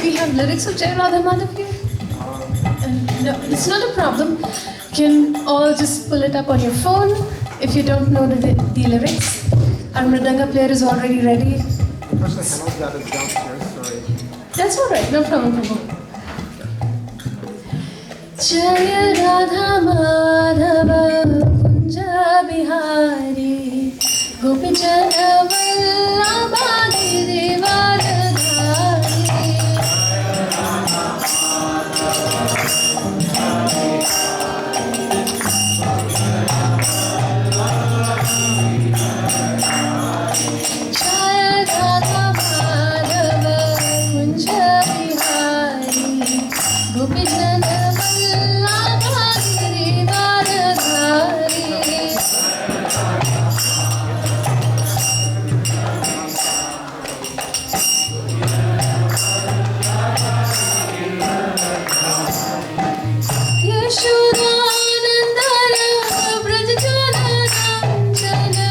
we have lyrics of Jai Radha Madhav here? No, it's not a problem. You can all just pull it up on your phone if you don't know the lyrics. Our Mridanga player is already ready. Unfortunately, Hanal's got us downstairs, sorry. That's all right, no problem, Prabhu. Jaya Radha Madhava Kunja Bihari Gopi Jana Vallabha Girivaradhari Jaya Radha Madhava Kunja Bihari Gopi Jana Vallabha Girivaradhari Yashodanandana Brajajana Ranjana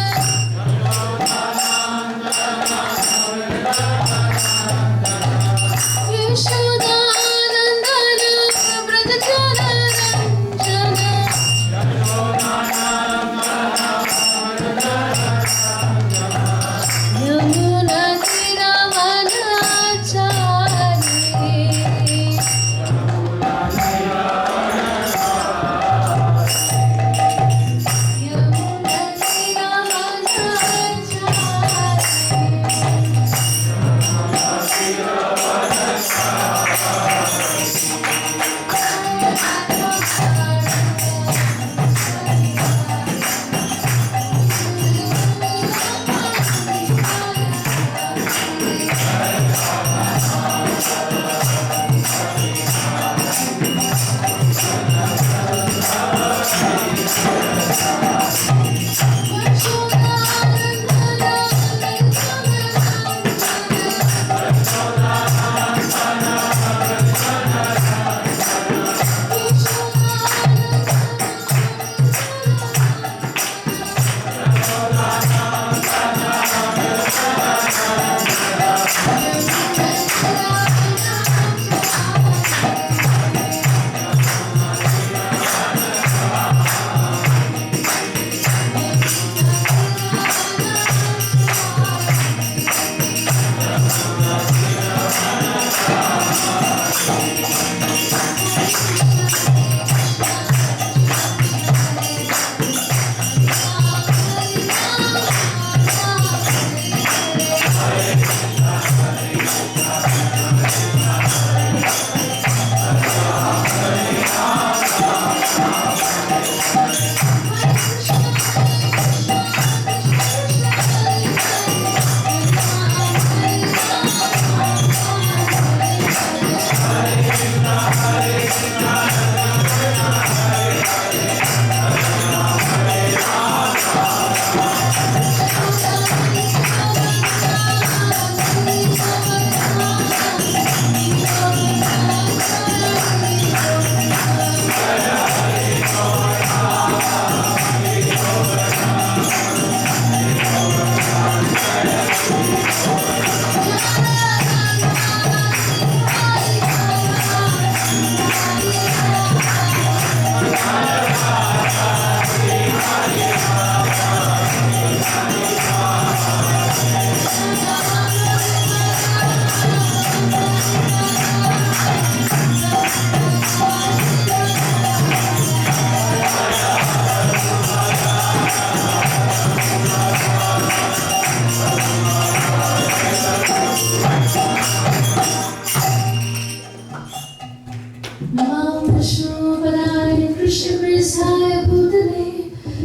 Yashodanandana Brajajana Ranjana Yamuna Tiramanachari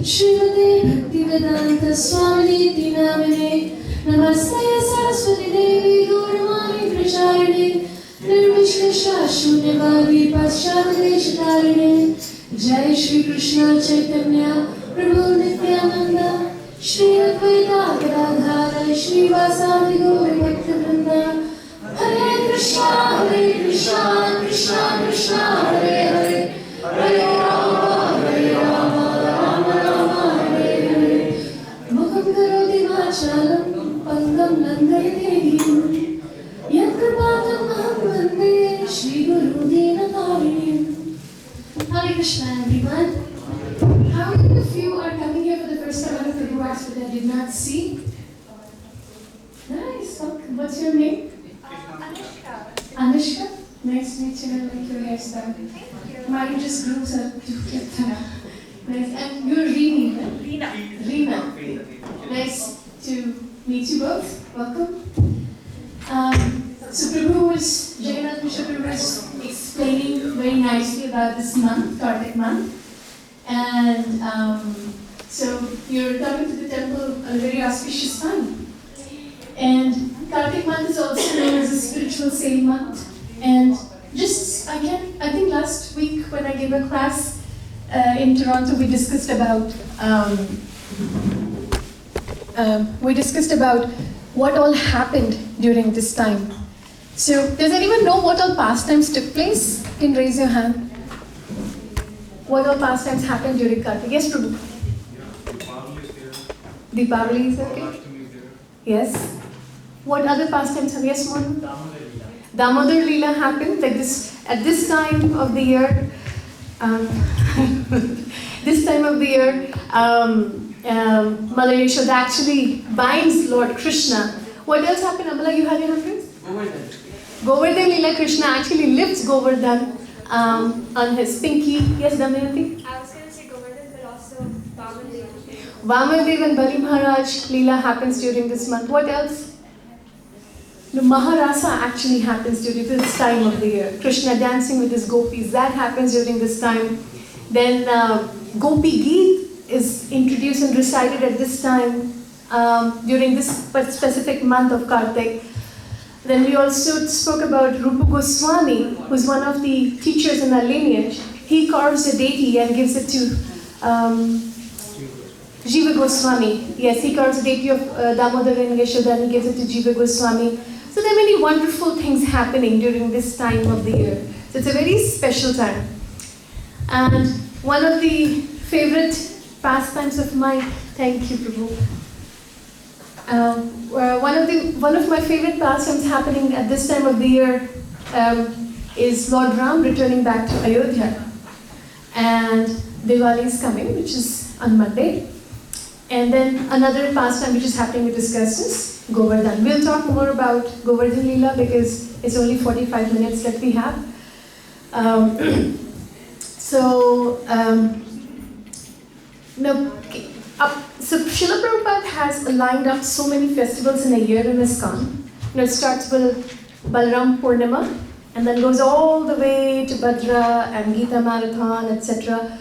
Shrimate Bhaktivedanta Swamini Dinamine Namaste Saraswati Devi Gauravani Pracharine Nirvishesha Shunyavadi Paschatadeshatarine Jai Shri Krishna Chaitanya Prabhu Nityananda Shri Advaita Gadadhara Shri Vasadi Gauri Bhaktivinoda Hare Krishna Krishna Krishna Hare Hare Hare Rama Rama Rama Hare Hare Mukham Karoti Vachalam Pangam Nandayate Yat Kripatam Aham Vande Shri Guru Dena Tarini. Hare Krishna, everyone. How many of you are coming here for the first time out of the Prabhu that I did not see? Nice. What's your name? Anushka. Anushka? Nice to meet you. I like your hairstyle. Thank you. Mine just grew up to get that. Nice. And you're Reena, right? Reena. Reena. Nice to meet you both. Welcome. So Prabhu was, Jagannath Mishra Prabhu was explaining very nicely about this month, Kartik month. And so you're coming to the temple on a very auspicious time. And Kartik month is also known as a spiritual sale month. And just, I think last week when I gave a class in Toronto, we discussed about what all happened during this time. So, does anyone know what all pastimes took place? You can raise your hand. What all pastimes happened during Kartik? Yes, Prabhu. Diwali is okay. Yes. What other pastimes have? Yes, Monu? Damodar Leela happened like this at this time of the year. This time of the year, Mother Yashoda actually binds Lord Krishna. What else happened, Amala? You had your reference? Govardhan Leela. Krishna actually lifts Govardhan on his pinky. Yes, Damayanti? I was going to say Govardhan, but also Vamandev. Vamandev and Bali Maharaj Leela happens during this month. What else? The Maharasa actually happens during this time of the year. Krishna dancing with his gopis, that happens during this time. Then Gopi Geet is introduced and recited at this time during this specific month of Kartik. Then we also spoke about Rupa Goswami, who's one of the teachers in our lineage. He carves a deity and gives it to Jiva Goswami. Yes, he carves a deity of Damodar and Yashoda and he gives it to Jiva Goswami. So there are many wonderful things happening during this time of the year. So it's a very special time. And one of the favorite pastimes of mine, thank you Prabhu. One of my favorite pastimes happening at this time of the year is Lord Ram returning back to Ayodhya. And Diwali is coming, which is on Monday. And then another pastime which is happening we discussed is Govardhan. We'll talk more about Govardhan Leela because it's only 45 minutes that we have. So Srila Prabhupada has lined up so many festivals in a year in Iskcon. It starts with Balaram Purnima and then goes all the way to Bhadra and Gita Marathon, etc.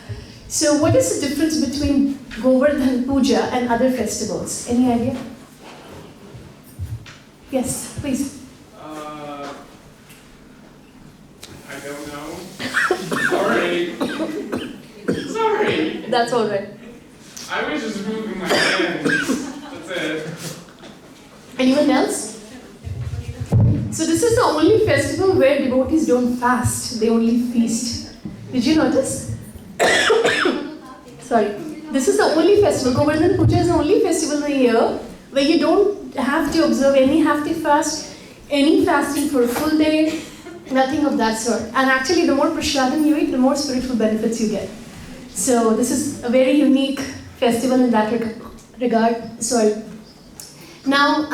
So what is the difference between Govardhan Puja and other festivals? Any idea? Yes, please. I don't know. Sorry. That's all right. I was just moving my hands. That's it. Anyone else? So this is the only festival where devotees don't fast, they only feast. Did you notice? Sorry. This is the only festival, Govardhan Puja is the only festival in the year where you don't have to observe any half-day fast, any fasting for a full day, nothing of that sort. And actually the more prasadam you eat, the more spiritual benefits you get. So this is a very unique festival in that regard. Sorry. Now,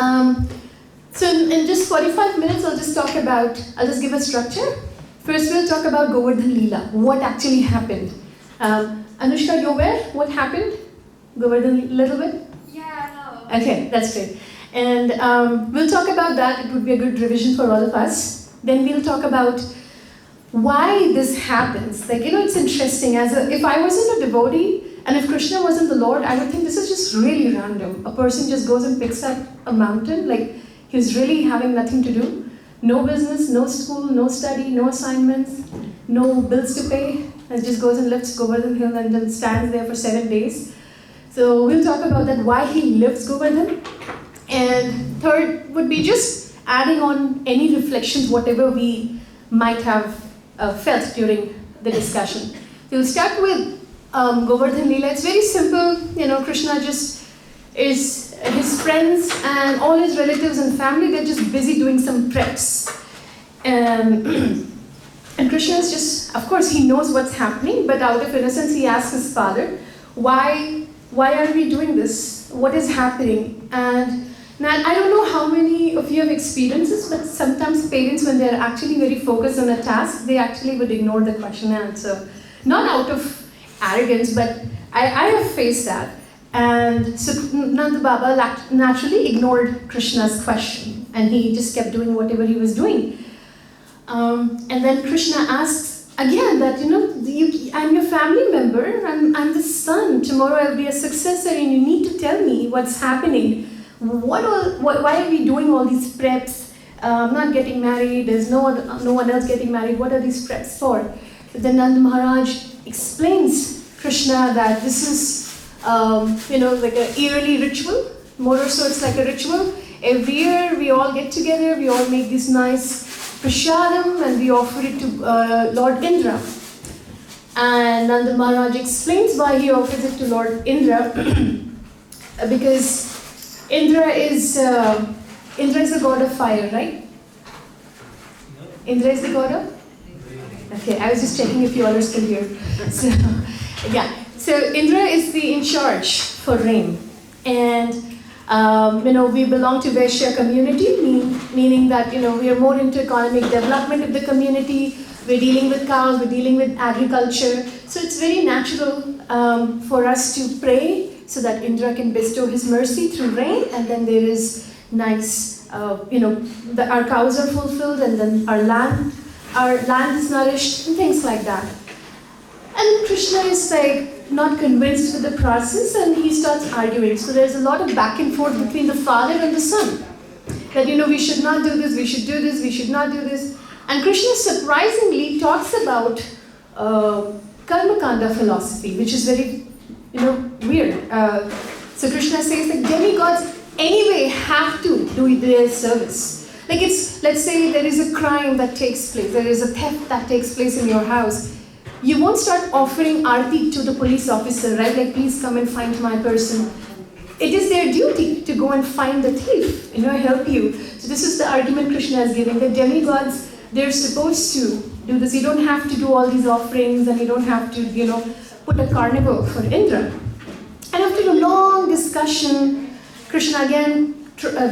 so in just 45 minutes, I'll just give a structure. First, we'll talk about Govardhan Leela, what actually happened. Anushka, you're aware what happened? Govardhan a little bit? Yeah, I know. Okay, that's great. And we'll talk about that. It would be a good revision for all of us. Then we'll talk about why this happens. Like, it's interesting. If I wasn't a devotee, and if Krishna wasn't the Lord, I would think this is just really random. A person just goes and picks up a mountain, like he's really having nothing to do. No business, no school, no study, no assignments, no bills to pay, and just goes and lifts Govardhan Hill and then stands there for 7 days. So we'll talk about that, why he lifts Govardhan. And third would be just adding on any reflections, whatever we might have felt during the discussion. We'll start with Govardhan Leela. It's very simple. Krishna just is his friends and all his relatives and family. They're just busy doing some preps. And Krishna is just, of course, he knows what's happening, but out of innocence, he asks his father, why are we doing this? What is happening? And now, I don't know how many of you have experienced this, but sometimes parents, when they're actually very focused on a task, they actually would ignore the question and answer. Not out of arrogance, but I have faced that. And so Nanda Baba naturally ignored Krishna's question, and he just kept doing whatever he was doing. And then Krishna asks again that, I'm your family member, I'm the son, tomorrow I'll be a successor, and you need to tell me what's happening. Why are we doing all these preps? I'm not getting married, there's no one else getting married, what are these preps for? Then Nanda Maharaj explains Krishna that this is like a yearly ritual, more or so it's like a ritual. Every year we all get together, we all make this nice prasadam and we offer it to Lord Indra. And Nanda Maharaj explains why he offers it to Lord Indra because Indra is the god of fire, right? Indra is the god of? Okay, I was just checking if you all are still here. So, yeah. So Indra is the in charge for rain, and we belong to Vaishya community, meaning that we are more into economic development of the community. We're dealing with cows, we're dealing with agriculture, so it's very natural for us to pray so that Indra can bestow his mercy through rain, and then there is nice, our cows are fulfilled, and then our land is nourished, and things like that. And Krishna is not convinced with the process, and he starts arguing. So there's a lot of back and forth between the father and the son. That we should not do this, we should do this, we should not do this. And Krishna surprisingly talks about karma kanda philosophy, which is very weird. So Krishna says that demigods anyway have to do their service. Let's say there is a crime that takes place, there is a theft that takes place in your house. You won't start offering arti to the police officer, right? Like, please come and find my person. It is their duty to go and find the thief, help you. So this is the argument Krishna is giving, that demigods, they're supposed to do this. You don't have to do all these offerings, and you don't have to, put a carnival for Indra. And after a long discussion, Krishna again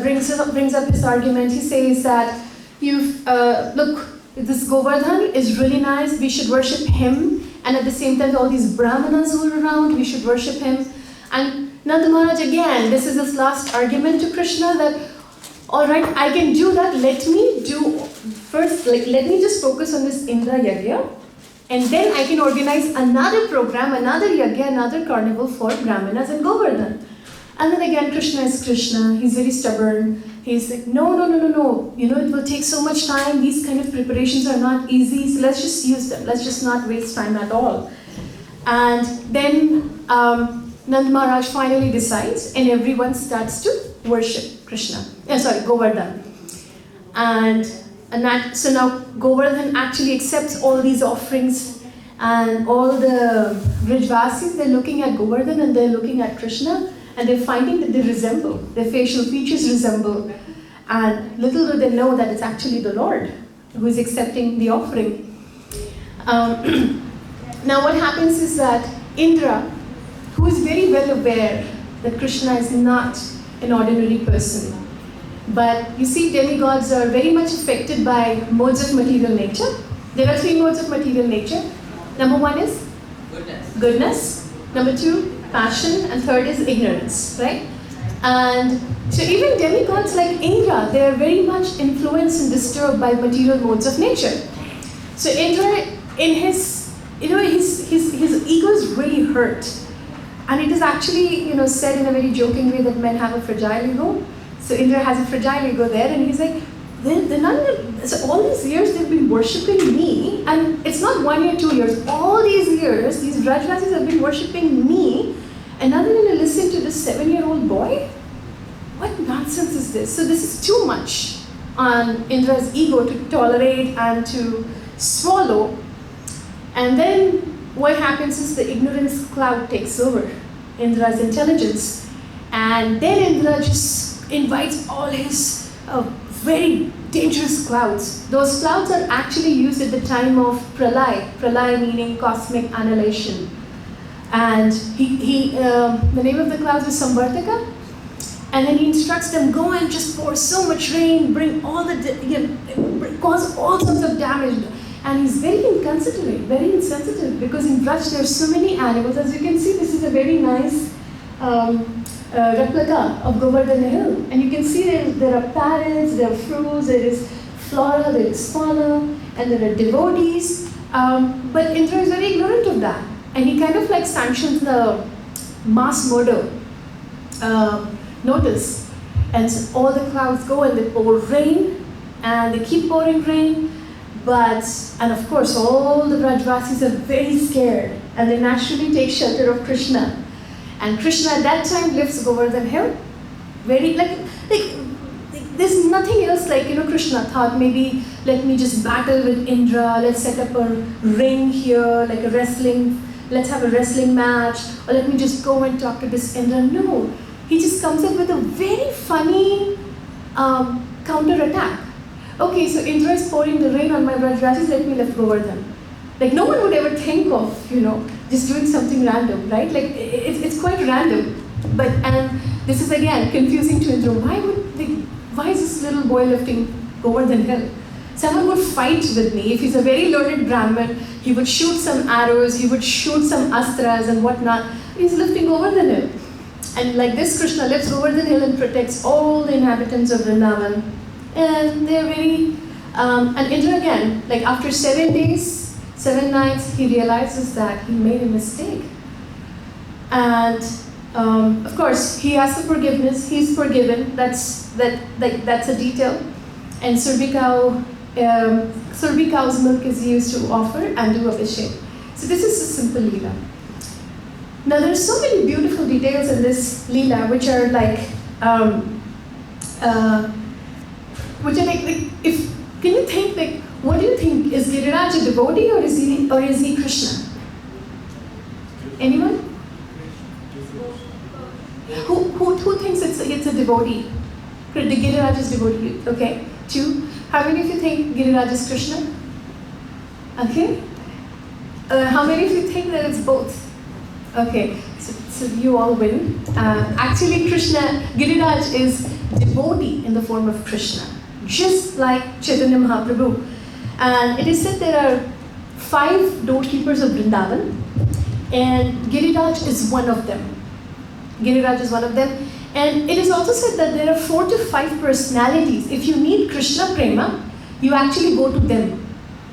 brings up his argument. He says that, look, this Govardhan is really nice, we should worship him, and at the same time all these brahmanas who are around, we should worship him. And Nanda Maharaj again, this is his last argument to Krishna, that alright, I can do that, let me just focus on this Indra Yagya, and then I can organize another program, another Yagya, another carnival for brahmanas in Govardhan. And then again, Krishna is Krishna, he's very stubborn. He's like, no, it will take so much time, these kind of preparations are not easy, so let's just use them, let's just not waste time at all. And then Nanda Maharaj finally decides, and everyone starts to worship Govardhan. So now Govardhan actually accepts all these offerings, and all the Brijvasis, they're looking at Govardhan and they're looking at Krishna, and they're finding that they resemble, their facial features resemble, and little do they know that it's actually the Lord who is accepting the offering. Now what happens is that Indra, who is very well aware that Krishna is not an ordinary person, but you see, demigods are very much affected by modes of material nature. There are 3 modes of material nature. Number 1 is goodness. Number 2, passion, and 3rd is ignorance, right? And so even demigods like Indra, they are very much influenced and disturbed by material modes of nature. So Indra, in his ego is really hurt. And it is actually, said in a very joking way that men have a fragile ego. So Indra has a fragile ego there, and he's like, so all these years they've been worshipping me, and it's not 1 year, 2 years, all these years, these Brajvasis have been worshipping me, and now they're going to listen to this 7-year-old boy? What nonsense is this? So this is too much on Indra's ego to tolerate and to swallow. And then what happens is the ignorance cloud takes over Indra's intelligence. And then Indra just invites all his very dangerous clouds. Those clouds are actually used at the time of pralay. Pralay meaning cosmic annihilation. And the name of the clouds is Samvartaka. And then he instructs them, go and just pour so much rain, bring all the, cause all sorts of damage. And he's very inconsiderate, very insensitive, because in Braj there are so many animals. As you can see, this is a very nice replica of Govardhan Hill. And you can see there are parrots, there are fruits, there is flora, there is fauna, and there are devotees. But Indra is very ignorant of that. And he kind of like sanctions the mass murder notice. And so all the clouds go and they pour rain, and they keep pouring rain. And of course, all the Brajvasis are very scared, and they naturally take shelter of Krishna. And Krishna at that time lifts Govardhan Hill. Very there's nothing else Krishna thought maybe let me just battle with Indra, let's set up a ring here, like a wrestling, let's have a wrestling match, or let me just go and talk to this Indra. No, he just comes up with a very funny counter-attack. Okay, so Indra is pouring the rain on my Brajvasis, let me lift Govardhan. Like no one would ever think of, just doing something random, right? Like it's quite random. And this is again confusing to Indra. Why is this little boy lifting Govardhan Hill? Someone would fight with me. If he's a very learned Brahmin, he would shoot some arrows, he would shoot some astras and whatnot. He's lifting Govardhan Hill. And like this, Krishna lifts Govardhan Hill and protects all the inhabitants of Vrindavan. And they're very, and Indra again, like after 7 days, 7 nights, he realizes that he made a mistake. And of course, he asks for forgiveness, he's forgiven, that's a detail. And Surbi cow's milk is used to offer and do abhishek. So this is a simple Leela. Now there are so many beautiful details in this Leela which are can you think what do you think, is Giriraj a devotee or is he Krishna? Anyone? Who thinks it's a devotee? Giriraj is devotee, okay. 2. How many of you think Giriraj is Krishna? Okay. How many of you think that it's both? Okay, so you all win. Actually, Giriraj is devotee in the form of Krishna, just like Chaitanya Mahaprabhu. And it is said there are 5 doorkeepers of Vrindavan, and Giriraj is one of them. Giriraj is one of them. And it is also said that there are 4 to 5 personalities. If you need Krishna Prema, you actually go to them.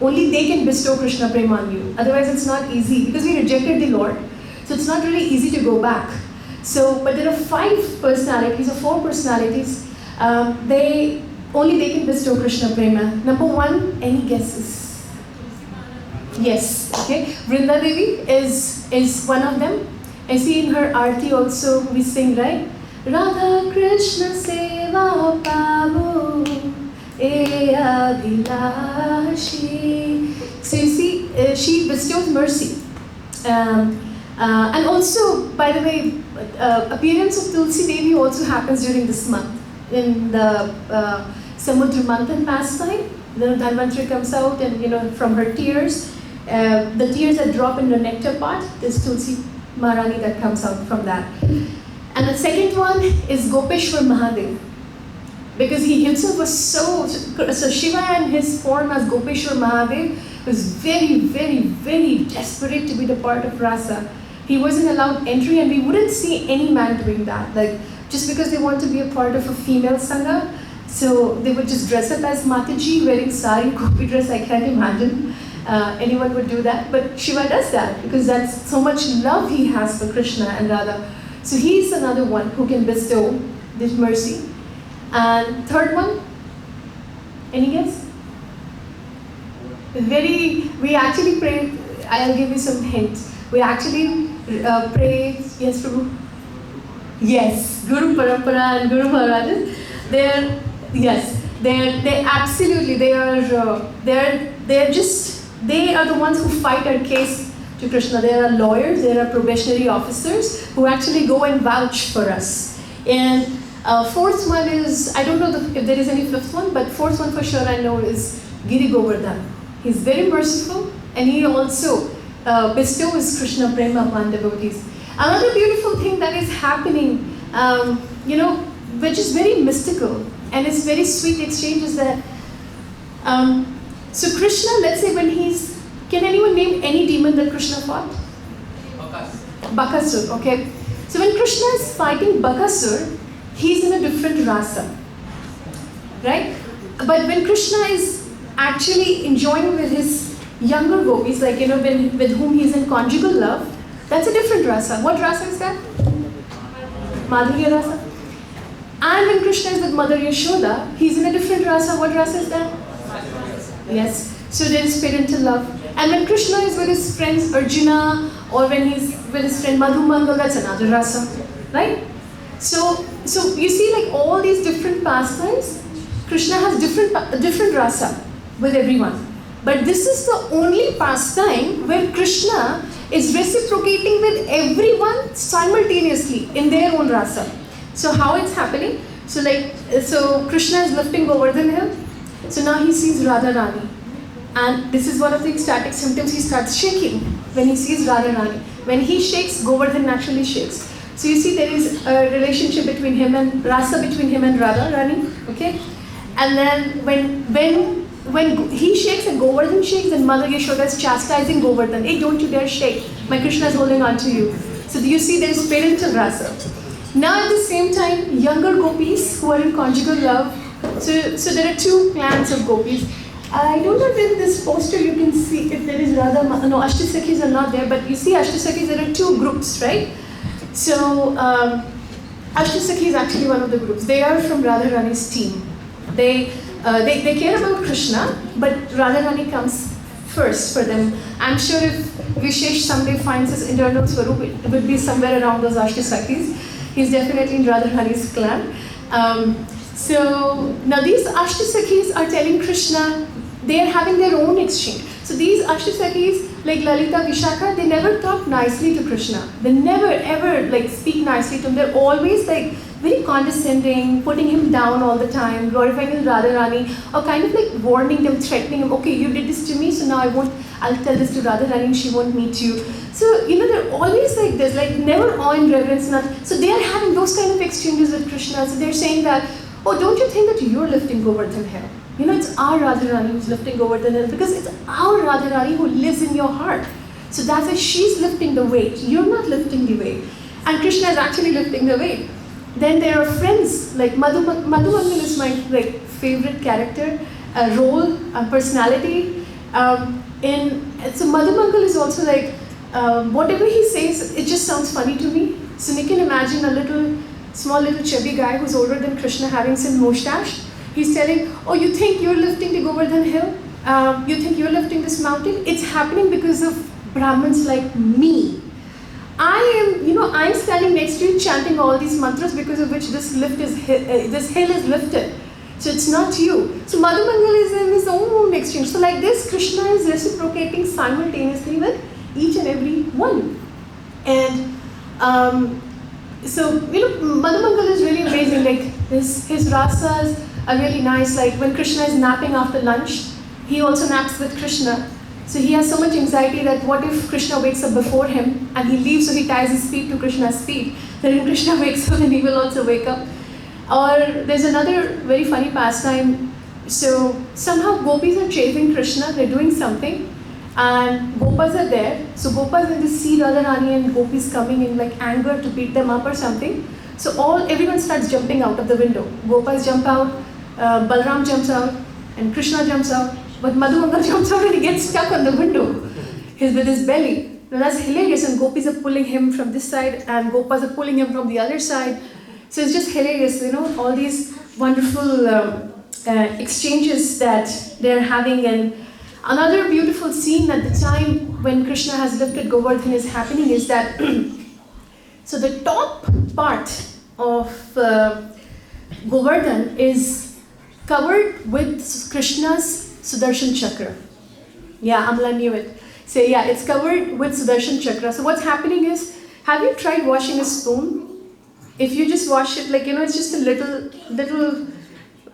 Only they can bestow Krishna Prema on you. Otherwise, it's not easy because we rejected the Lord. So it's not really easy to go back. But there are 5 personalities or 4 personalities. Only they can bestow Krishna Prema. Number 1, any guesses? Yes, okay. Vrinda Devi is one of them. I see in her Aarti also we sing, right? Radha Krishna Seva Pavu E Abhilashi. So you see, she bestows mercy. And also, by the way, appearance of Tulsi Devi also happens during this month. In the Samudra Manthan pastime, the Dhanvantari comes out and from her tears, the tears that drop in the nectar pot, there's Tulsi Maharani that comes out from that. And the second one is Gopeshwar Mahadev. Because he himself was so Shiva and his form as Gopeshwar Mahadev was very, very, very desperate to be the part of Rasa. He wasn't allowed entry, and we wouldn't see any man doing that. Like, just because they want to be a part of a female sangha, so they would just dress up as Mataji, wearing sari, gopi dress. I can't imagine anyone would do that. But Shiva does that because that's so much love he has for Krishna and Radha. So he's another one who can bestow this mercy. And third one, any guess? We actually pray, I'll give you some hints. We actually pray, yes, Prabhu? Yes, Guru Parampara and Guru Maharajas. They're the ones who fight our case to Krishna. They are lawyers, they are probationary officers who actually go and vouch for us. And Fourth one is, I don't know if there is any fifth one, but fourth one for sure I know is Giri Govardhan. He's very merciful, and he also bestows Krishna Prema upon devotees. Another beautiful thing that is happening, which is very mystical, and it's very sweet exchange is that, so Krishna, let's say when can anyone name any demon that Krishna fought? Bakasur, okay. So when Krishna is fighting Bakasur, he's in a different rasa, right? But when Krishna is actually enjoying with his younger gopis, like, with whom he's in conjugal love, that's a different rasa. What rasa is that? Madhurya rasa. And when Krishna is with Mother Yashoda, he's in a different rasa. What rasa is that? Yes. So there is parental love. And when Krishna is with his friends Arjuna, or when he's with his friend Madhumangal, that's another rasa, right? So you see, like all these different pastimes, Krishna has different rasa with everyone. But this is the only pastime where Krishna is reciprocating with everyone simultaneously in their own rasa. So how it's happening? So Krishna is lifting Govardhan hill. So now he sees Radha Rani. And this is one of the ecstatic symptoms. He starts shaking when he sees Radha Rani. When he shakes, Govardhan naturally shakes. So you see there is a relationship between him and Rasa between him and Radha Rani. Okay? And then when he shakes and Govardhan shakes, then Mother Yashoda is chastising Govardhan. Hey, don't you dare shake. My Krishna is holding on to you. So you see there is parental rasa. Now at the same time, younger gopis who are in conjugal love. So there are two clans of gopis. I don't know if in this poster you can see if there is Radha, no, Ashtasakhis are not there, but you see Ashtasakhis, there are two groups, right? So Ashtasakhi is actually one of the groups. They are from Radha Rani's team. They care about Krishna, but Radha Rani comes first for them. I'm sure if Vishesh someday finds his internal swarup, it would be somewhere around those Ashtasakhis. He's definitely in Radha Rani's clan. So now these Ashtasakhis are telling Krishna, they are having their own exchange. So these Ashtasakhis, like Lalita, Visakha, they never talk nicely to Krishna. They never ever speak nicely to him. They're always very condescending, putting him down all the time, glorifying his Radha Rani, or kind of warning them, threatening him, okay, you did this to me, so now I'll tell this to Radha Rani and she won't meet you. So, they're always like this, never awe and reverence. So they are having those kind of exchanges with Krishna. So they're saying that, oh, don't you think that you're lifting Govardhan hill? It's our Radha Rani who's lifting Govardhan hill because it's our Radha Rani who lives in your heart. So that's why she's lifting the weight. You're not lifting the weight. And Krishna is actually lifting the weight. Then there are friends, like Madhumangal is my favorite character, role, personality. So Madhumangal is also whatever he says, it just sounds funny to me. So you can imagine a small little chubby guy who's older than Krishna having some mustache. He's telling, oh, you think you're lifting the Govardhan hill? You think you're lifting this mountain? It's happening because of Brahmins like me. I'm standing next to you chanting all these mantras because of which this hill is lifted. So it's not you. So Madhumangal is in his own exchange. So like this, Krishna is reciprocating simultaneously with each and every one. And Madhumangal is really amazing. His rasas are really nice. When Krishna is napping after lunch, he also naps with Krishna. So he has so much anxiety that what if Krishna wakes up before him and he leaves, so he ties his feet to Krishna's feet. Then when Krishna wakes up, then he will also wake up. Or there's another very funny pastime. So somehow gopis are chasing Krishna, they're doing something, and gopas are there. So gopas, when they see Radha Rani and gopis coming in anger to beat them up or something, so everyone starts jumping out of the window. Gopas jump out, Balram jumps out, and Krishna jumps out. But Madhumangal jumps out and he gets stuck on the window with his belly. Now that's hilarious, and gopis are pulling him from this side and gopas are pulling him from the other side. So it's just hilarious, all these wonderful exchanges that they're having. And another beautiful scene at the time when Krishna has lifted Govardhan is happening is that, so the top part of Govardhan is covered with Krishna's Sudarshan Chakra. Yeah, Amla knew it. So yeah, it's covered with Sudarshan Chakra. So what's happening is, have you tried washing a spoon? if you just wash it, like, it's just a little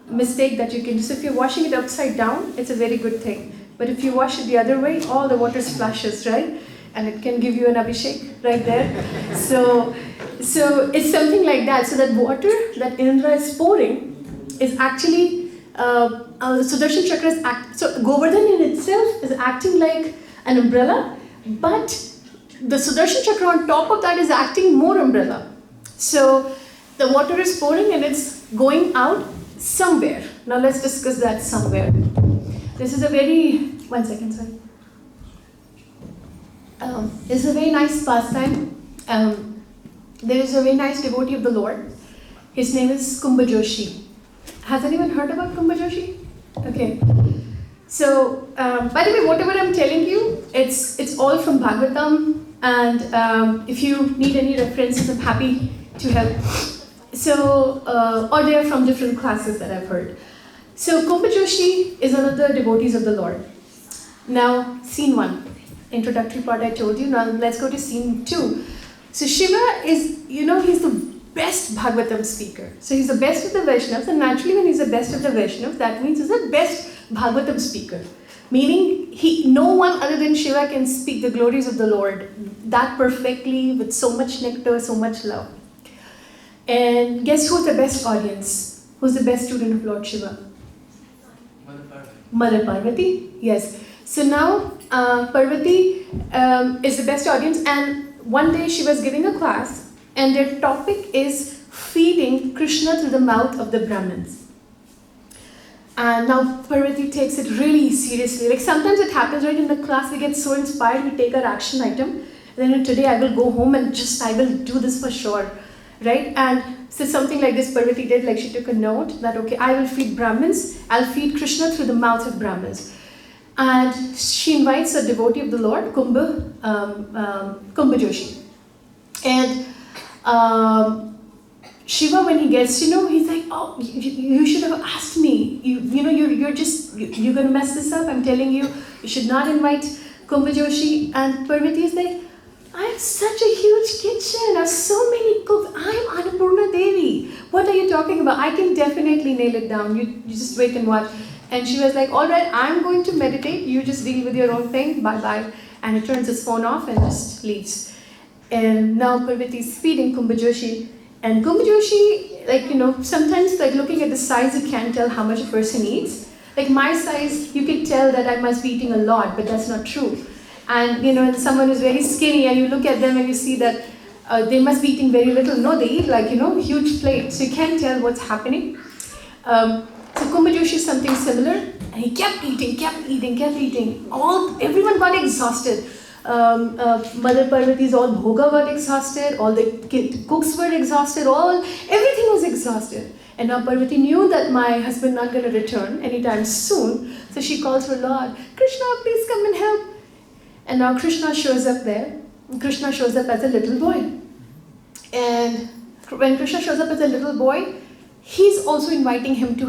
mistake that you can do. So if you're washing it upside down, it's a very good thing. But if you wash it the other way, all the water splashes, right? And it can give you an abhishek right there. So it's something like that. So that water that Indra is pouring is actually, Sudarshan Chakra is so Govardhan in itself is acting like an umbrella, but the Sudarshan Chakra on top of that is acting more umbrella. So the water is pouring and it's going out somewhere. Now let's discuss that somewhere. This is a very, one second, sorry. This is a very nice pastime. There is a very nice devotee of the Lord. His name is Kumbha Joshi. Has anyone heard about Kumbha Joshi? Okay. So, by the way, whatever I'm telling you, it's all from Bhagavatam, and if you need any references, I'm happy to help. So, or they are from different classes that I've heard. So, Kumbha Joshi is one of the devotees of the Lord. Now, scene 1. Introductory part I told you. Now let's go to scene 2. So Shiva is, he's the best Bhagavatam speaker. So he's the best of the Vaishnavas, and naturally when he's the best of the Vaishnavas, that means he's the best Bhagavatam speaker. Meaning, no one other than Shiva can speak the glories of the Lord that perfectly, with so much nectar, so much love. And guess who's the best audience? Who's the best student of Lord Shiva? Mother Parvati. Yes. So now Parvati is the best audience, and one day she was giving a class and their topic is feeding Krishna through the mouth of the Brahmins. And now Parvati takes it really seriously. Like sometimes it happens right in the class, we get so inspired, we take our action item, then today I will go home and I will do this for sure, right? And so something like this Parvati did, like she took a note that, okay, I will feed Brahmins, I'll feed Krishna through the mouth of Brahmins. And she invites a devotee of the Lord, Kumbha Joshi. And Shiva, when he gets to know, he's like, oh, you should have asked me. You're going to mess this up. I'm telling you, you should not invite Kumbha Joshi. And Parvati is like, I have such a huge kitchen. I have so many cooks. I'm Annapurna Devi. What are you talking about? I can definitely nail it down. You just wait and watch. And she was like, all right, I'm going to meditate. You just deal with your own thing. Bye-bye. And he turns his phone off and just leaves. And now Parvati is feeding Kumbha Joshi. And Kumbha Joshi, sometimes like looking at the size, you can't tell how much a person eats. Like my size, you can tell that I must be eating a lot, but that's not true. And someone who's very skinny and you look at them and you see that they must be eating very little. No, they eat huge plates. So you can't tell what's happening. So Kumbha Joshi is something similar, and he kept eating. Everyone got exhausted. Mother Parvati's all bhoga got exhausted, all the cooks were exhausted, everything was exhausted. And now Parvati knew that my husband not going to return anytime soon, so she calls her Lord, Krishna, please come and help. And now Krishna shows up there. Krishna shows up as a little boy. And when Krishna shows up as a little boy, he's also inviting him to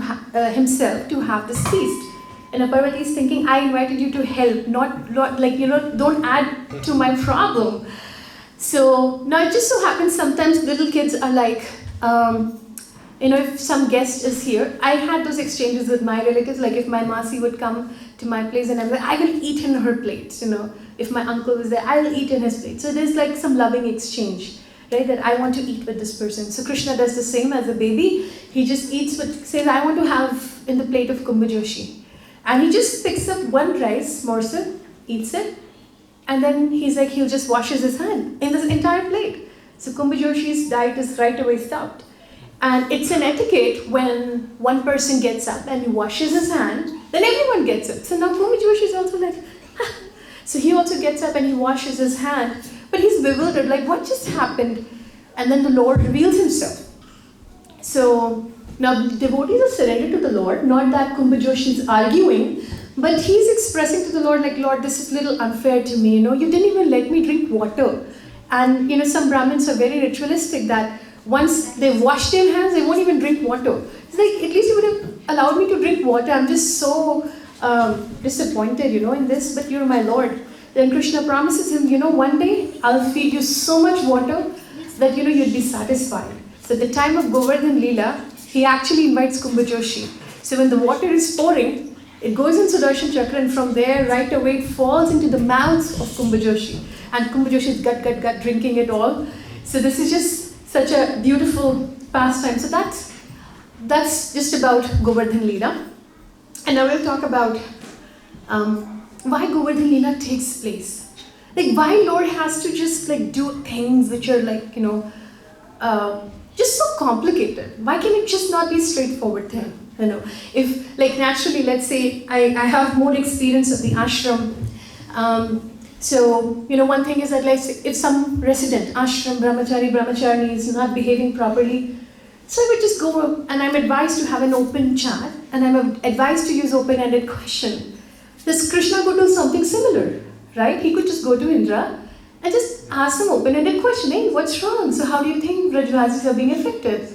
himself to have this feast. And Parvati is thinking, I invited you to help, not don't add to my problem. So now it just so happens sometimes little kids are like, if some guest is here, I had those exchanges with my relatives, like if my Masi would come to my place and I'm like, I will eat in her plate, if my uncle is there, I will eat in his plate. So there's like some loving exchange, right, that I want to eat with this person. So Krishna does the same as a baby. He just eats says, I want to have in the plate of Kumbha Joshi. And he just picks up one rice morsel, eats it, and then he'll just washes his hand in this entire plate. So Kumbha Joshi's diet is right away stopped. And it's an etiquette when one person gets up and he washes his hand, then everyone gets up. So now Kumbha Joshi is also like, ha. So he also gets up and he washes his hand, but he's bewildered, like what just happened? And then the Lord reveals himself. So now the devotees are surrendered to the Lord, not that Kumbha Joshi is arguing, but he's expressing to the Lord like, Lord, this is a little unfair to me, you didn't even let me drink water. And some Brahmins are very ritualistic that once they've washed their hands, they won't even drink water. It's like, at least you would have allowed me to drink water. I'm just so disappointed, in this, but you're my Lord. Then Krishna promises him, one day I'll feed you so much water that, you'd be satisfied. So at the time of Govardhan Leela, he actually invites Kumbhajoshi. So when the water is pouring, it goes in Sudarshan Chakra, and from there right away it falls into the mouth of Kumbhajoshi. And Kumbhajoshi is gut drinking it all. So this is just such a beautiful pastime. So that's just about Govardhan Leela. And now we'll talk about why Govardhan Leela takes place. Like why Lord has to just like do things which are like, just so complicated. Why can it just not be straightforward thing? If like naturally, let's say I have more experience of the ashram. So one thing is that like if some resident, ashram, brahmachari is not behaving properly, so I would just go and I'm advised to have an open chat and I'm advised to use open-ended question. Does Krishna go do something similar, right? He could just go to Indra and just ask some open-ended question. Hey, what's wrong? So how do you think Brajvasis are being affected?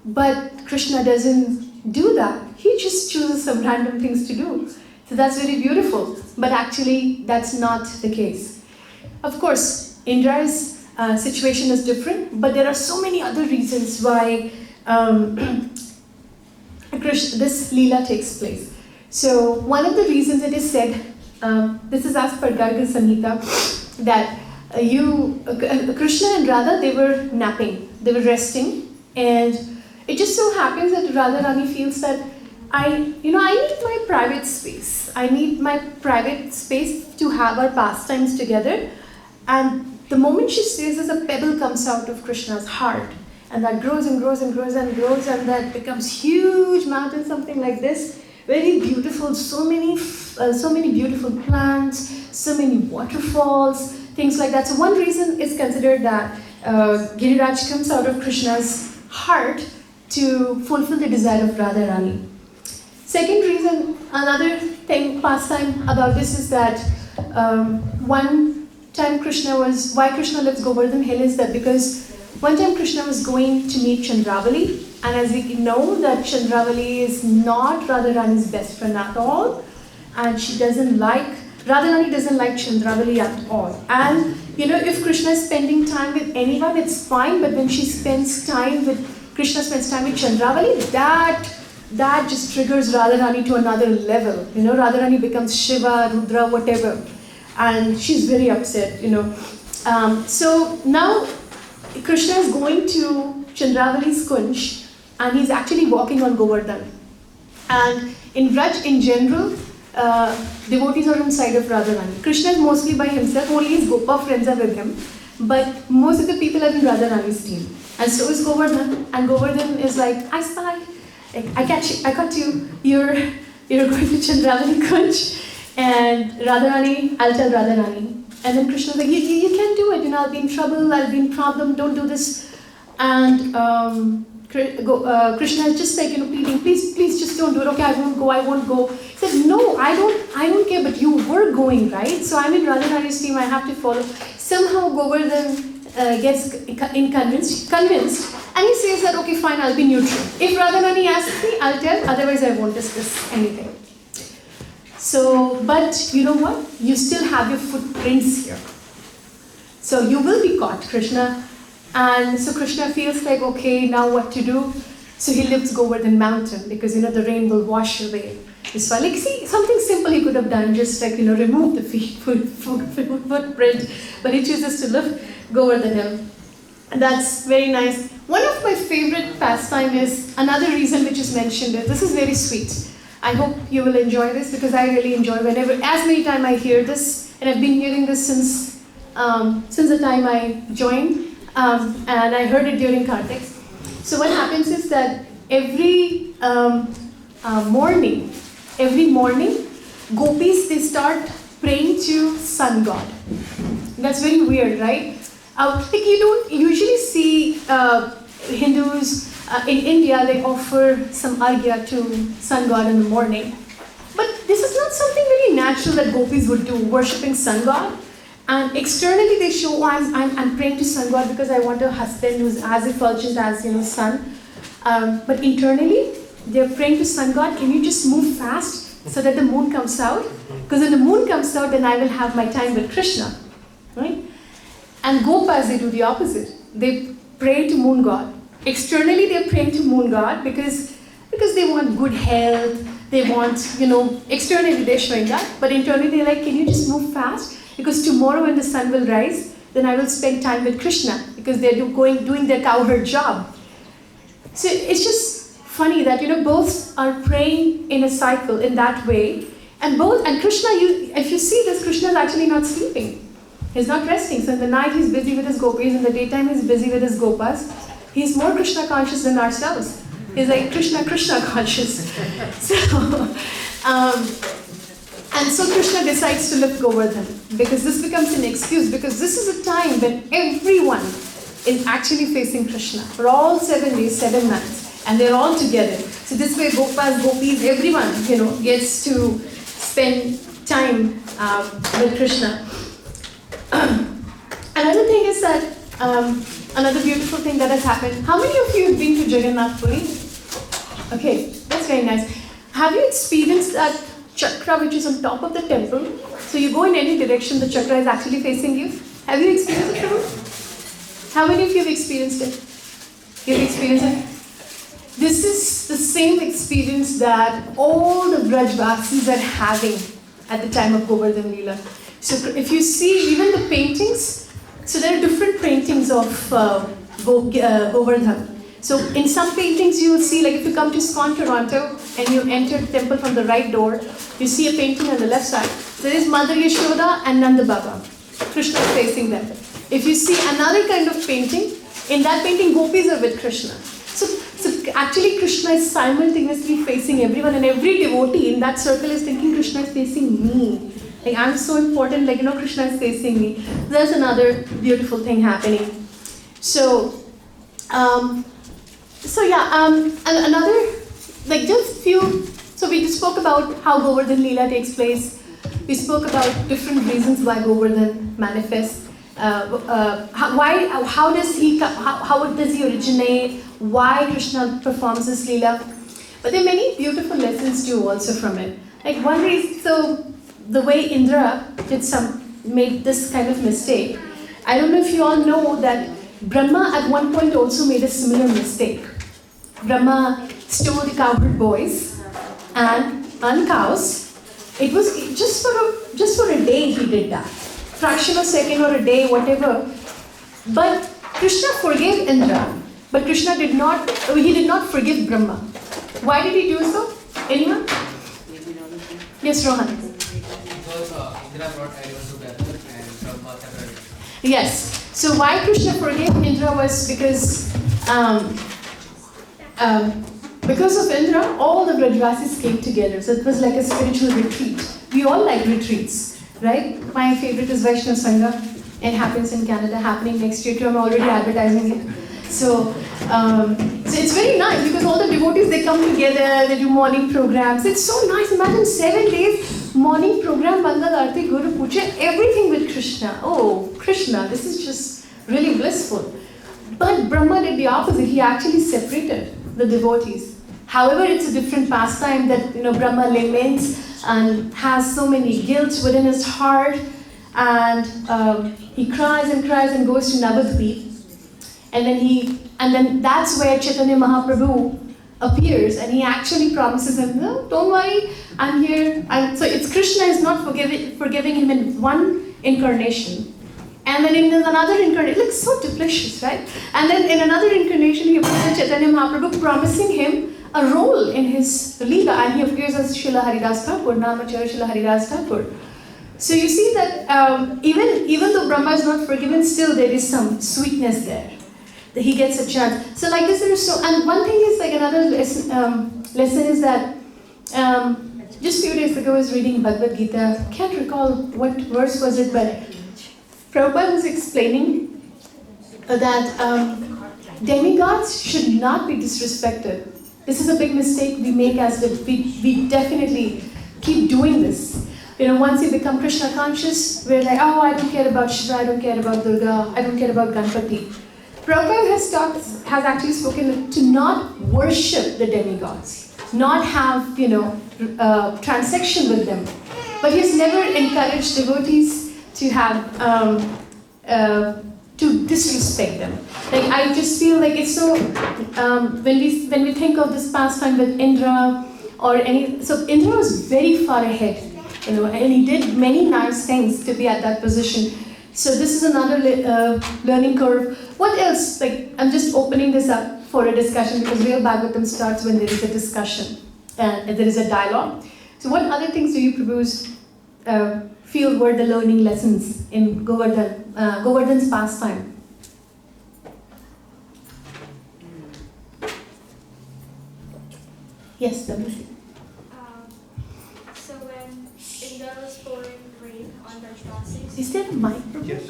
But Krishna doesn't do that. He just chooses some random things to do. So that's very beautiful. But actually, that's not the case. Of course, Indra's situation is different, but there are so many other reasons why this Leela takes place. So one of the reasons it is said, this is as per Garga Samhita, that Krishna and Radha, they were napping, they were resting, and it just so happens that Radharani feels that I need my private space. I need my private space to have our pastimes together. And the moment she says this, a pebble comes out of Krishna's heart. And that grows and grows and grows and grows, and that becomes huge mountain, something like this. Very beautiful, so many beautiful plants, so many waterfalls, things like that. So one reason is considered that Giriraj comes out of Krishna's heart to fulfill the desire of Radharani. Second reason, another pastime about this is that one time why Krishna lives Govardhan Hill is that because one time Krishna was going to meet Chandravali, and as we know that Chandravali is not Radharani's best friend at all, and Radharani doesn't like Chandravali at all. And if Krishna is spending time with anyone, it's fine, but when Krishna spends time with Chandravali, that just triggers Radharani to another level. Radharani becomes Shiva, Rudra, whatever. And she's very upset, So now Krishna is going to Chandravali's kunj, and he's actually walking on Govardhan. And in Vraj in general, devotees are on side of Radharani. Krishna is mostly by himself, only his Gopa friends are with him. But most of the people are in Radharani's team. And so is Govardhan. And Govardhan is like, I spy. I got you. You're going to Chandravali kunj. And Radharani, I'll tell Radharani. And then Krishna's like, you can't do it. I'll be in trouble. I'll be in problem. Don't do this. And Krishna is just like, pleading, please just don't do it. Okay, I won't go. He said, no, I don't care, but you were going, right? So I'm in Radharani's team, I have to follow. Somehow Govardhan gets convinced, and he says that, okay, fine, I'll be neutral. If Radharani asks me, I'll tell, otherwise I won't discuss anything. So, but you know what? You still have your footprints here. So you will be caught, Krishna. And so Krishna feels like, okay, now what to do? So he lifts Govardhan mountain because, the rain will wash away. So like, see, something simple he could have done, just like, remove the footprint. But he chooses to lift Govardhan hill. And that's very nice. One of my favorite pastime is, another reason which is mentioned is, this is very sweet. I hope you will enjoy this because I really enjoy whenever, as many times I hear this, and I've been hearing this since the time I joined. And I heard it during Kartik. So what happens is that every morning, gopis, they start praying to sun god. That's very weird, right? Like you don't usually see Hindus in India, they offer some arghya to sun god in the morning. But this is not something very natural that gopis would do, worshipping sun god. And externally they show, I'm praying to sun god because I want a husband who's as effulgent as sun. But internally, they're praying to sun god, can you just move fast so that the moon comes out? Because when the moon comes out, then I will have my time with Krishna, right? And Gopas, they do the opposite. They pray to moon god. externally they're praying to moon god because they want good health, they want, externally they're showing that, but internally they're like, can you just move fast? Because tomorrow when the sun will rise, then I will spend time with Krishna, because they're doing their cowherd job. So it's just funny that, both are praying in a cycle in that way, and Krishna, if you see this, Krishna is actually not sleeping. He's not resting. So in the night he's busy with his gopis, in the daytime he's busy with his gopas. He's more Krishna conscious than ourselves. He's like Krishna conscious. And so Krishna decides to lift Govardhan, because this becomes an excuse, because this is a time when everyone is actually facing Krishna for all 7 days, 7 nights, and they're all together. So this way gopas, gopis, everyone, gets to spend time with Krishna. Another thing is that, another beautiful thing that has happened. How many of you have been to Jagannath Puri? Okay, that's very nice. Have you experienced that chakra which is on top of the temple? So you go in any direction, the chakra is actually facing you. Have you experienced it, Prabhu? How many of you have experienced it? You've experienced it? This is the same experience that all the Brajvasis are having at the time of Govardhan Leela. So if you see even the paintings, so there are different paintings of Govardhan. So in some paintings you will see, like if you come to Iskcon, Toronto, and you enter the temple from the right door, you see a painting on the left side. There is Mother Yashoda and Nanda Baba. Krishna is facing them. If you see another kind of painting, in that painting gopis are with Krishna. So actually Krishna is simultaneously facing everyone, and every devotee in that circle is thinking Krishna is facing me. Like I'm so important, Krishna is facing me. There's another beautiful thing happening. And another, so we just spoke about how Govardhan Leela takes place. We spoke about different reasons why Govardhan manifests. How does he originate? Why Krishna performs this Leela? But there are many beautiful lessons too also from it. Like one reason, so the way Indra made this kind of mistake. I don't know if you all know that Brahma at one point also made a similar mistake. Brahma stole the cowherd boys and cows. It was just for a day he did that. Fraction of a second or a day, whatever. But Krishna forgave Indra, but Krishna did not forgive Brahma. Why did he do so? Anyone? Yes, Rohan. Because Indra brought everyone together and Brahma separated. Yes. So why Krishna forgave Indra was because of Indra, all the Brajvasis came together. So it was like a spiritual retreat. We all like retreats, right? My favorite is Vaishnav Sangha. It happens in Canada, happening next year too. I'm already advertising it. So it's very nice because all the devotees, they come together, they do morning programs. It's so nice. Imagine 7 days morning program, Mangal Arti, Guru Puja, everything with Krishna. Oh, Krishna, this is just really blissful. But Brahma did the opposite. He actually separated the devotees. However, it's a different pastime that Brahma laments and has so many guilt within his heart, and he cries and goes to Navadvip. And then that's where Chaitanya Mahaprabhu appears, and he actually promises him, no, don't worry, I'm here. And so it's Krishna is not forgiving him in one incarnation. And then in another incarnation, it looks so delicious, right? And then in another incarnation, he appears as Chaitanya Mahaprabhu promising him a role in his Leela, and he appears as Srila Haridas Thakur, Namacharya Srila Haridas Thakur. So you see that even though Brahma is not forgiven, still there is some sweetness there. That he gets a chance. So like this, there is and one thing is like another lesson is that just a few days ago I was reading Bhagavad Gita. Can't recall what verse was it, but Prabhupada was explaining that demigods should not be disrespected. This is a big mistake we make as we definitely keep doing this. Once you become Krishna conscious, we're like, oh, I don't care about Shiva, I don't care about Durga, I don't care about Ganpati. Prabhupada has actually spoken to not worship the demigods, not have transaction with them, but he's never encouraged devotees to have to disrespect them. Like I just feel like it's so when we think of this pastime with Indra or any, so Indra was very far ahead, and he did many nice things to be at that position. So this is another learning curve. What else? Like I'm just opening this up for a discussion because real Bhagavatam starts when there is a discussion and there is a dialogue. So what other things do you propose? Feel were the learning lessons in Govardhan's pastime? Yes, Devi. So when Indra was pouring rain on the Dasi, Is there a mic? Yes.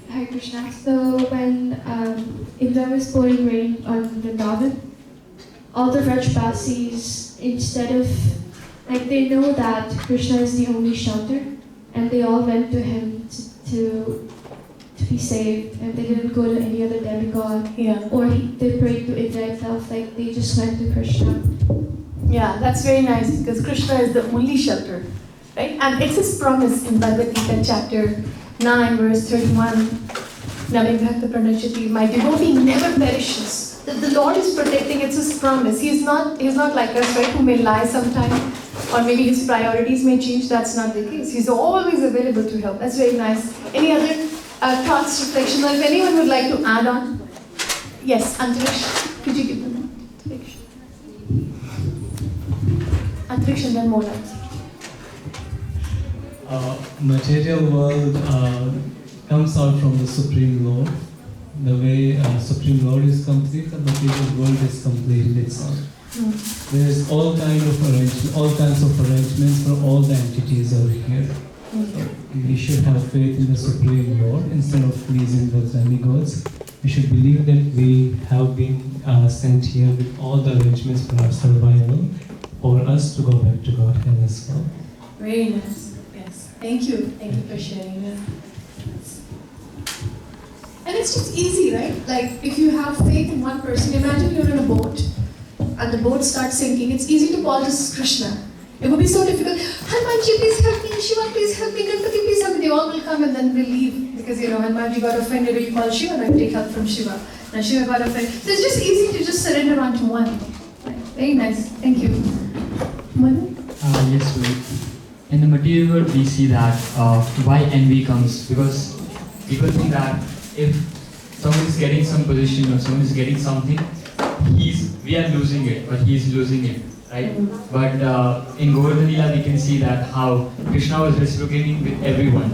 Hare Krishna. So when Indra was pouring rain on Vrindavan, all the Vrajbasis, instead of, like they know that Krishna is the only shelter, and they all went to him to be saved, and they didn't go to any other demigod, Yeah. or they prayed to Indra itself, like they just went to Krishna. Yeah, that's very nice because Krishna is the only shelter, right? And it's his promise in Bhagavad Gita chapter 9, verse 31. Navibhakta Pranachati, my devotee never perishes. That the Lord is protecting, it's his promise. He's not like us, right, who may lie sometime, or maybe his priorities may change. That's not the case. He's always available to help. That's very nice. Any other thoughts, reflections, or if anyone would like to add on? Yes, Antariksha, could you give them Antariksha? Antariksha and then Mola. Material world comes out from the Supreme Lord. The way Supreme Lord is complete, the material world is complete in itself. There is all kinds of arrangements for all the entities over here. So we should have faith in the Supreme Lord instead of pleasing the demigods. We should believe that we have been sent here with all the arrangements for our survival, for us to go back to Godhead as well. Very nice. Yes. Thank you. Thank you for sharing that. And it's just easy, right? Like if you have faith in one person, imagine you're in a boat and the boat starts sinking. It's easy to call this Krishna. It would be so difficult. Hanumanji, please help me. Shiva, please help me. Ganpati, please help me. They all will come and then we'll leave because Hanumanji got offended. We'll call Shiva and take help from Shiva. Now Shiva got offended. So it's just easy to just surrender onto one. Right. Very nice. Thank you. Manu? Yes, wait. In the material world, we see that why envy comes, because people think that if someone is getting some position or someone is getting something, we are losing it, but he is losing it, right? But in Govardhan Leela, we can see that how Krishna was reciprocating with everyone,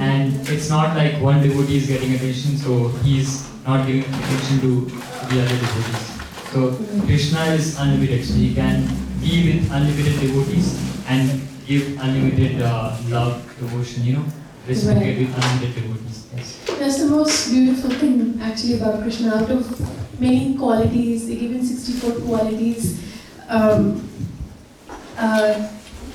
and it's not like one devotee is getting attention, so he is not giving attention to the other devotees. So Krishna is unlimited, so he can be with unlimited devotees and give unlimited love, devotion, reciprocate with unlimited devotees. Yes. That's the most beautiful thing actually about Krishna. Out of many qualities, they give him 64 qualities.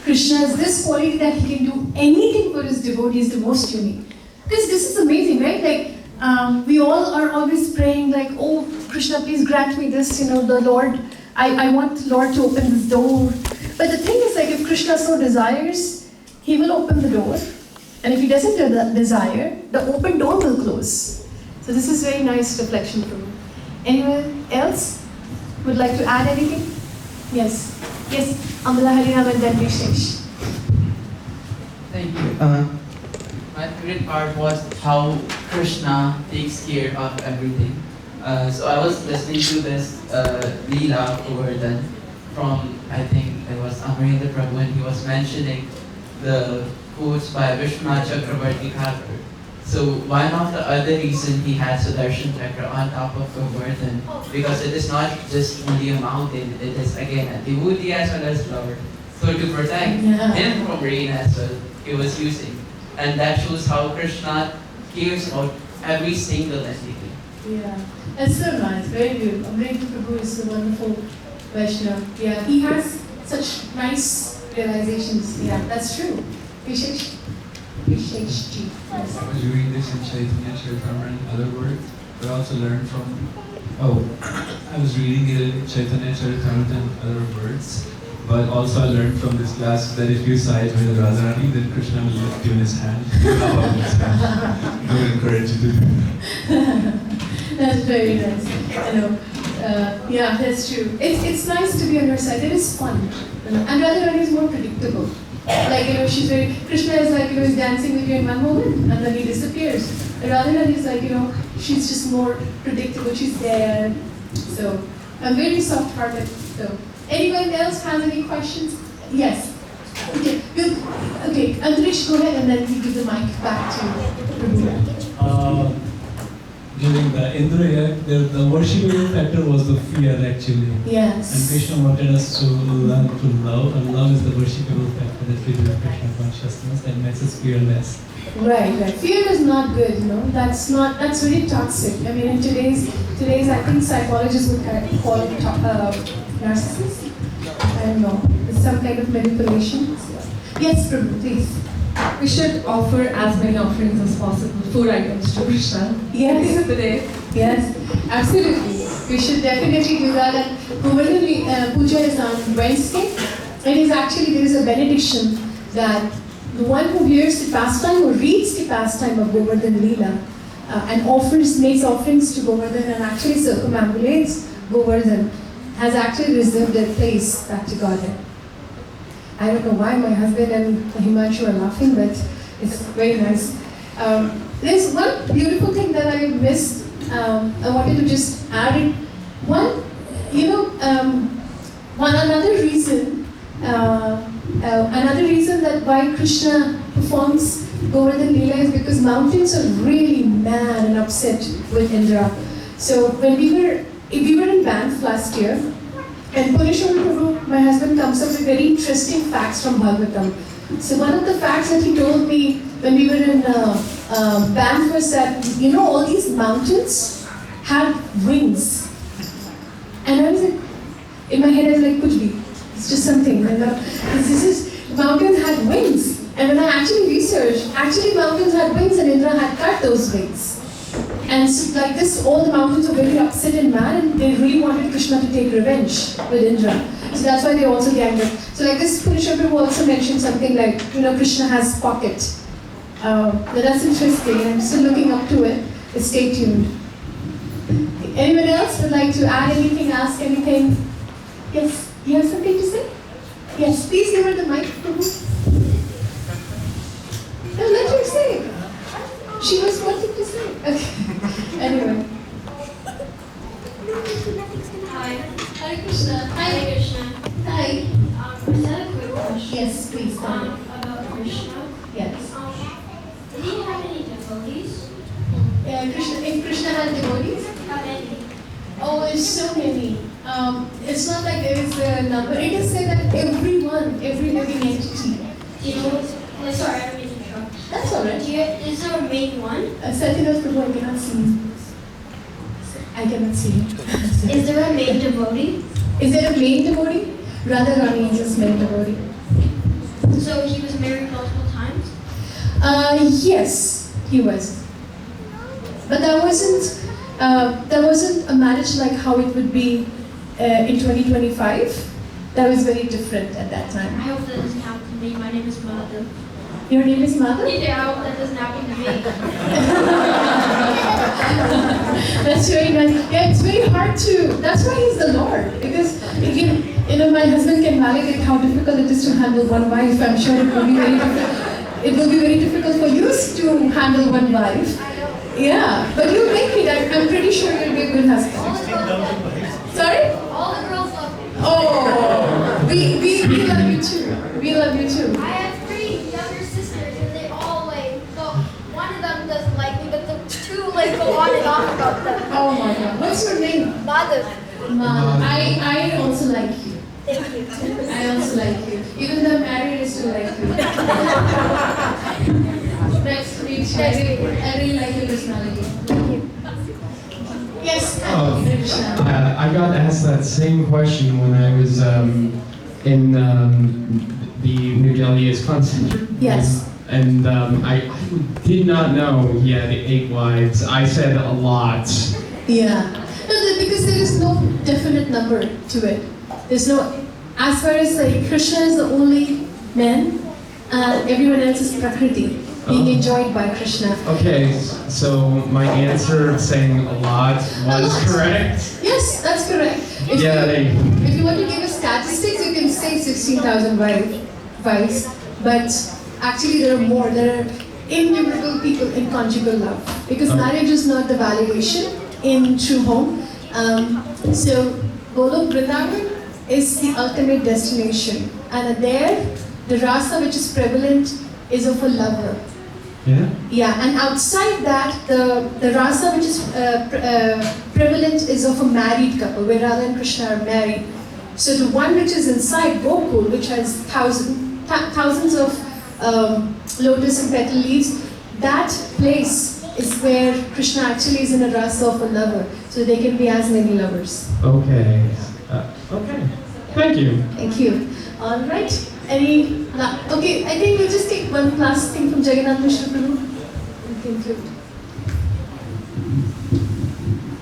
Krishna has this quality that he can do anything for his devotees, the most unique. Because this is amazing, right? Like we all are always praying like, oh Krishna, please grant me this, the Lord, I want the Lord to open this door. But the thing is like if Krishna so desires, he will open the door. And if he doesn't desire, the open door will close. So this is very nice reflection from you. Anyone else would like to add anything? Yes. Yes, Amala Harinam and then Vishesh. Thank you. My favorite part was how Krishna takes care of everything. So I was listening to this Leela Govardhan from, I think it was Amarendra Prabhu, and he was mentioning the quotes by Vishwanath Chakravarti Thakur. So one of the other reason he had Sudarshan Chakra on top of Govardhan, because it is not just only a mountain, it is again a devotee as well as lover. So to protect him from rain as well, he was using. And that shows how Krishna cares about every single entity. Yeah, that's so nice, very beautiful. Amarendra Prabhu is a wonderful Vaishnava. Yeah, he has such nice realizations. Yeah, that's true. Vishesh ji. I was reading this in Chaitanya Charitamrita, in other words, but I also learned from, I was reading the Chaitanya Charitamrita and other words, but also I learned from this class that if you side with Radharani, then Krishna will lift you in his hand. I would encourage you to do that. That's very nice. Yeah, that's true. It's nice to be on her side. It is fun. And Radharani is more predictable. Like, she's very, Krishna is like, he's dancing with you in one moment and then he disappears. Radharani is like, she's just more predictable. She's there. So, I'm very soft-hearted. So, anyone else has any questions? Yes. Okay, good. Okay, Andresh, go ahead and then we give the mic back to Prabhu. During the Indra Yak, the worshipable factor was the fear actually. Yes. And Krishna wanted us to learn to love, and love is the worshipable factor that we do in Krishna consciousness that makes us fearless. Right. Fear is not good, that's very toxic. I mean, in today's I think psychologists would call it narcissist. I don't know. It's some kind of manipulation. Yes, Prabhu, please. We should offer as many offerings as possible, food items to Krishna. Yes. Today. Yes, absolutely. We should definitely do that. And Govardhan Puja is on Wednesday. It is actually, there is a benediction that the one who hears the pastime or reads the pastime of Govardhan Leela and makes offerings to Govardhan and actually circumambulates Govardhan has actually reserved their place back to Godhead. I don't know why my husband and Himanshu are laughing, but it's very nice. There's one beautiful thing that I missed. I wanted to just add it. Another reason that why Krishna performs Govardhan Leela is because mountains are really mad and upset with Indra. So when we were in Banff last year, and Purushottama Prabhu, my husband, comes up with very interesting facts from Bhagavatam. So one of the facts that he told me when we were in Banff was that, all these mountains had wings. And I was like, in my head I was like, kuch bhi. It's just something. Mountains had wings. And when I actually researched, mountains had wings and Indra had cut those wings. And so like this, all the mountains were very upset and mad and they really wanted Krishna to take revenge with Indra. So that's why they also ganged up. So like this, Purushottama also mentioned something like, Krishna has pocket. That's interesting. I'm still looking up to it. Stay tuned. Anyone else would like to add anything, ask anything? Yes, you have something to say? Yes, please give her the mic. No, let her say. She was wanting to say. Okay. Anyway. Hi. Hare Krishna. Hare Krishna. Hi. Is that a quick question? Yes, please. About Krishna. Yes. Did he have any devotees? If Krishna had devotees? How many? Oh, there's so many. It's not like there is a number. It is said that every living entity. Do you know sorry, I don't mean to interrupt. That's all right. Is there a main one? Satyanas Prabhu, I cannot see him. I cannot see him. Is there a main devotee? Is there a main devotee? Radharani is his main devotee. So he was married multiple times? Yes, he was. But that wasn't a marriage like how it would be in 2025. That was very different at that time. I hope that doesn't happen to me. My name is Madhu. Your name is Madhu? Yeah, I hope that doesn't happen to me. That's very nice. Yeah, it's very hard to. That's why he's the Lord. Because my husband can validate how difficult it is to handle one wife. I'm sure it will be very difficult. It will be very difficult for you to handle one wife. Yeah, but you make it. I'm pretty sure you'll be a good husband. Sorry? All the girls love me. Oh, we love you too. We love you too. I have 3 younger sisters and they all one of them doesn't like me, but the 2 go on and on about them. Oh my God. What's your name? Madhu. Madhu. I also like you. Thank you. I also like you. Even though I'm married, I still like you. Nice to meet you. I really like your personality. Yes. I got asked that same question when I was in the New Delhi Iskcon Center. Yes. and I did not know he had 8 wives. I said a lot. Yeah. No, because there is no definite number to it. There's no, as far as like Krishna is the only man, everyone else is Prakriti, being enjoyed by Krishna. Okay, so my answer saying a lot was correct? Yes, that's correct. If you want to give us statistics, you can say 16,000 wives, but actually there are more. There are innumerable people in conjugal love, because marriage is not the validation in true home. So Golok Vrindavan is the ultimate destination, and there the rasa which is prevalent is of a lover. Yeah? Yeah, and outside that, the rasa which is prevalent is of a married couple, where Radha and Krishna are married. So the one which is inside Gokul, which has thousands of lotus and petal leaves, that place is where Krishna actually is in a rasa of a lover. So they can be as many lovers. Okay. Okay. Thank you. Thank you. All right. Okay, I think we'll just take one last thing from Jagannath Mishra Prabhu and conclude.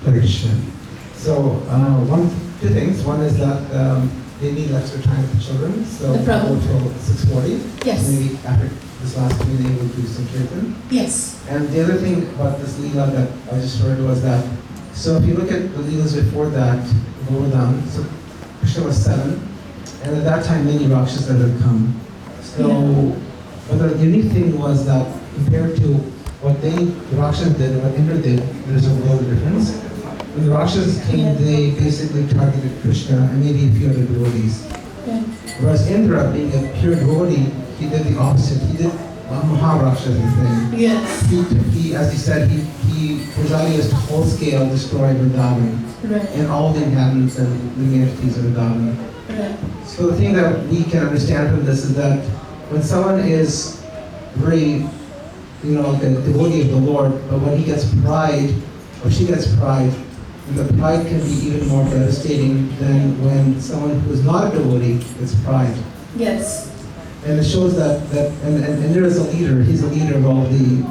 Hare Krishna. So, two things. One is that they need extra time for children, so No problem. go till 6:40. Yes. Maybe after this last meeting we'll do some kirtan. Yes. And the other thing about this Leela that I just heard was that, so if you look at the Leelas before that, Govardhan, so Krishna was 7, and at that time many Rakshasas had come. So, but the unique thing was that compared to what the Rakshasas did and what Indra did, there's a world of difference. When the Rakshasas came, they basically targeted Krishna and maybe a few other devotees. Yeah. Whereas Indra, being a pure devotee, he did the opposite. He did a Maharakshasa thing. Yes. He, as he said, he presided to full scale destroy Vrindavan Right. and all the inhabitants and the entities of Vrindavan. Right. So the thing that we can understand from this is that when someone is very, like a devotee of the Lord, but when he gets pride, or she gets pride, the pride can be even more devastating than when someone who is not a devotee gets pride. Yes. And it shows that and there is a leader. He's a leader of all the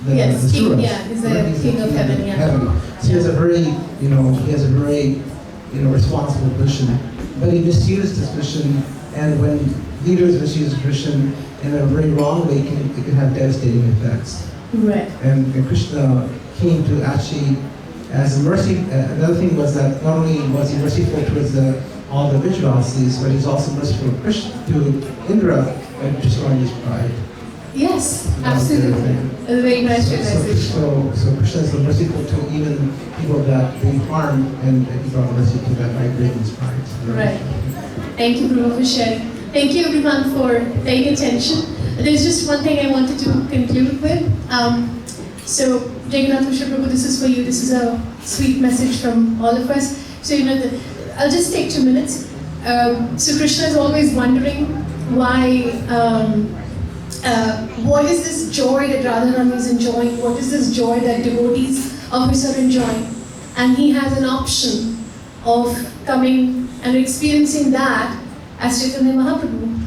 Yes, king, suras. yeah, he's the king of heaven, yeah. So he has a very, responsible position. But he misused his position, and when leaders misuse a position in a very wrong way, it can have devastating effects. Right. And Krishna came to actually, as a mercy. Another thing was that not only was he merciful towards all the Vijrasis, but he's also merciful to Indra by destroying his pride. Yes, absolutely. A very nice realization. So Krishna is merciful to even people that bring harm, and he brought mercy to that by breaking his pride. Right. Thank you, Prabhu, for sharing. Thank you, everyone, for paying attention. There's just one thing I wanted to conclude with. So, Jagannath Mishra Prabhu, this is for you. This is a sweet message from all of us. So, I'll just take 2 minutes. So, Krishna is always wondering why. What is this joy that Radharani is enjoying? What is this joy that devotees of his are enjoying? And he has an option of coming and experiencing that as Chaitanya Mahaprabhu.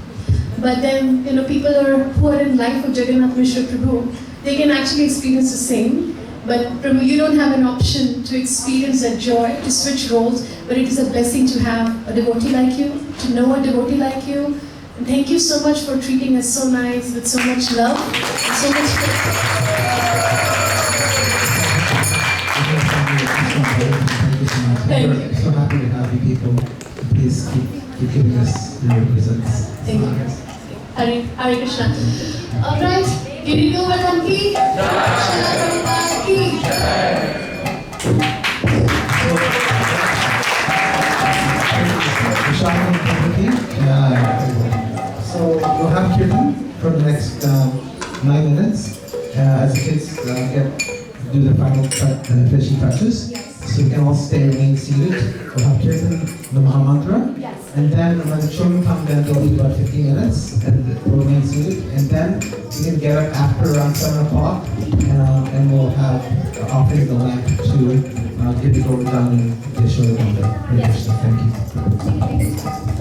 But then, people who are in life of Jagannath Mishra Prabhu, they can actually experience the same. But Prabhu, you don't have an option to experience that joy, to switch roles, but it is a blessing to have a devotee like you, to know a devotee like you. And thank you so much for treating us so nice, with so much love, and so much Thank you. So happy to have you people. Please keep giving us your presence. Thank you. Hare Krishna. All right. Giri Govardhan ki Jai. Ki So we'll have kirtan for the next 9 minutes as the kids do the final finishing touches. So we can all remain seated. We'll have kirtan, the Mahamantra. And then when the children come, then they'll be about 15 minutes and we'll remain seated. And then we can get up after around 7 o'clock and we'll have offering the lamp to Devi Govardhan and Yashoda. Thank you.